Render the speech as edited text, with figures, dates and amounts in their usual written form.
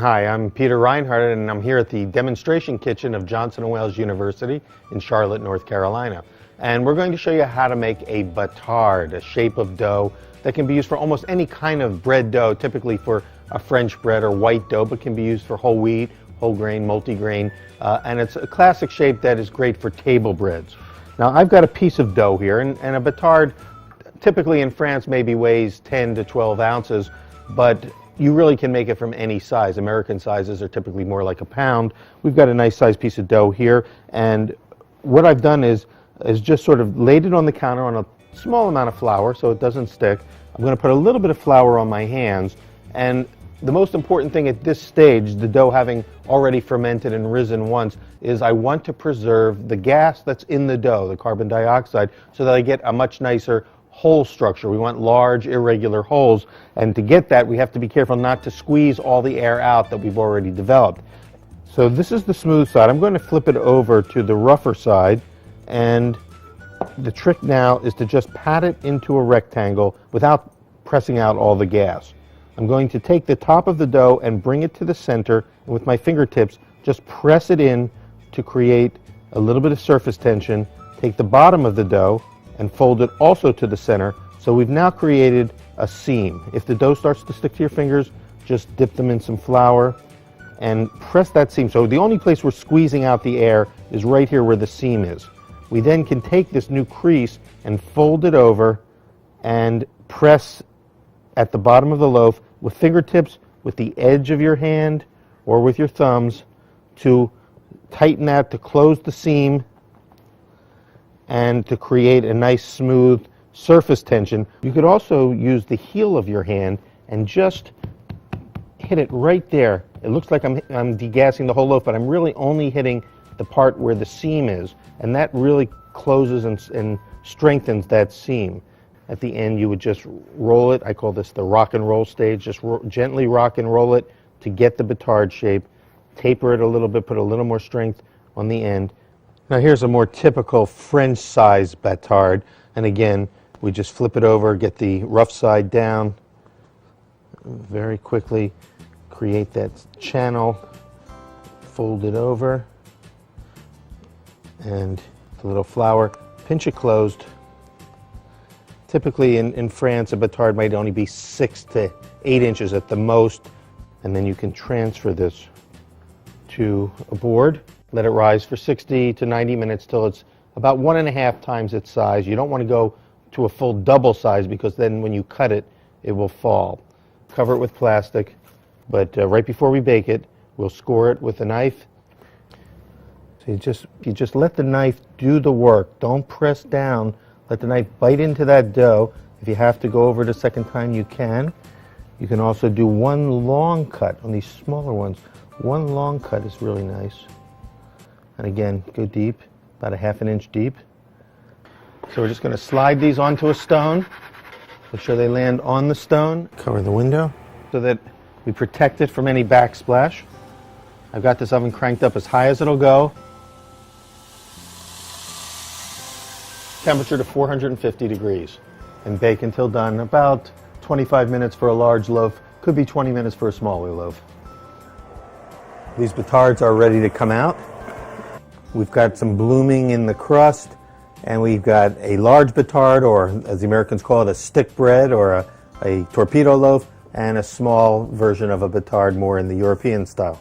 Hi, I'm Peter Reinhardt, and I'm here at the demonstration kitchen of Johnson & Wales University in Charlotte, North Carolina. And we're going to show you how to make a batard, a shape of dough that can be used for almost any kind of bread dough, typically for a French bread or white dough, but can be used for whole wheat, whole grain, multigrain, and it's a classic shape that is great for table breads. Now, I've got a piece of dough here, and a batard typically in France maybe weighs 10 to 12 ounces, but you really can make it from any size. American sizes are typically more like a pound. We've got a nice sized piece of dough here, and what I've done is just sort of laid it on the counter on a small amount of flour so it doesn't stick. I'm going to put a little bit of flour on my hands, and the most important thing at this stage, the dough having already fermented and risen once, is I want to preserve the gas that's in the dough, the carbon dioxide, so that I get a much nicer hole structure. We want large, irregular holes, and to get that, we have to be careful not to squeeze all the air out that we've already developed. So this is the smooth side. I'm going to flip it over to the rougher side, and the trick now is to just pat it into a rectangle without pressing out all the gas. I'm going to take the top of the dough and bring it to the center, and with my fingertips, just press it in to create a little bit of surface tension. Take the bottom of the dough and fold it also to the center, so we've now created a seam. If the dough starts to stick to your fingers, just dip them in some flour and press that seam. So the only place we're squeezing out the air is right here where the seam is. We then can take this new crease and fold it over and press at the bottom of the loaf with fingertips, with the edge of your hand or with your thumbs to tighten that, to close the seam and to create a nice smooth surface tension. You could also use the heel of your hand and just hit it right there. It looks like I'm degassing the whole loaf, but I'm really only hitting the part where the seam is, and that really closes and strengthens that seam. At the end, you would just roll it. I call this the rock and roll stage. Just gently rock and roll it to get the batard shape. Taper it a little bit, put a little more strength on the end. Now here's a more typical French size batard, and again we just flip it over, get the rough side down, very quickly create that channel, fold it over, and the little flour, pinch it closed. Typically in France a batard might only be 6 to 8 inches at the most, and then you can transfer this to a board. Let it rise for 60 to 90 minutes till it's about 1.5 times its size. You don't want to go to a full double size because then when you cut it, it will fall. Cover it with plastic, but right before we bake it, we'll score it with a knife. So you just let the knife do the work. Don't press down. Let the knife bite into that dough. If you have to go over it a second time, you can. You can also do one long cut on these smaller ones. One long cut is really nice. And again, go deep, about 1/2 inch deep. So we're just going to slide these onto a stone. Make sure they land on the stone. Cover the window so that we protect it from any backsplash. I've got this oven cranked up as high as it'll go. Temperature to 450 degrees. And bake until done. About 25 minutes for a large loaf. Could be 20 minutes for a smaller loaf. These batards are ready to come out. We've got some blooming in the crust, and we've got a large batard, or as the Americans call it, a stick bread or a torpedo loaf, and a small version of a batard more in the European style.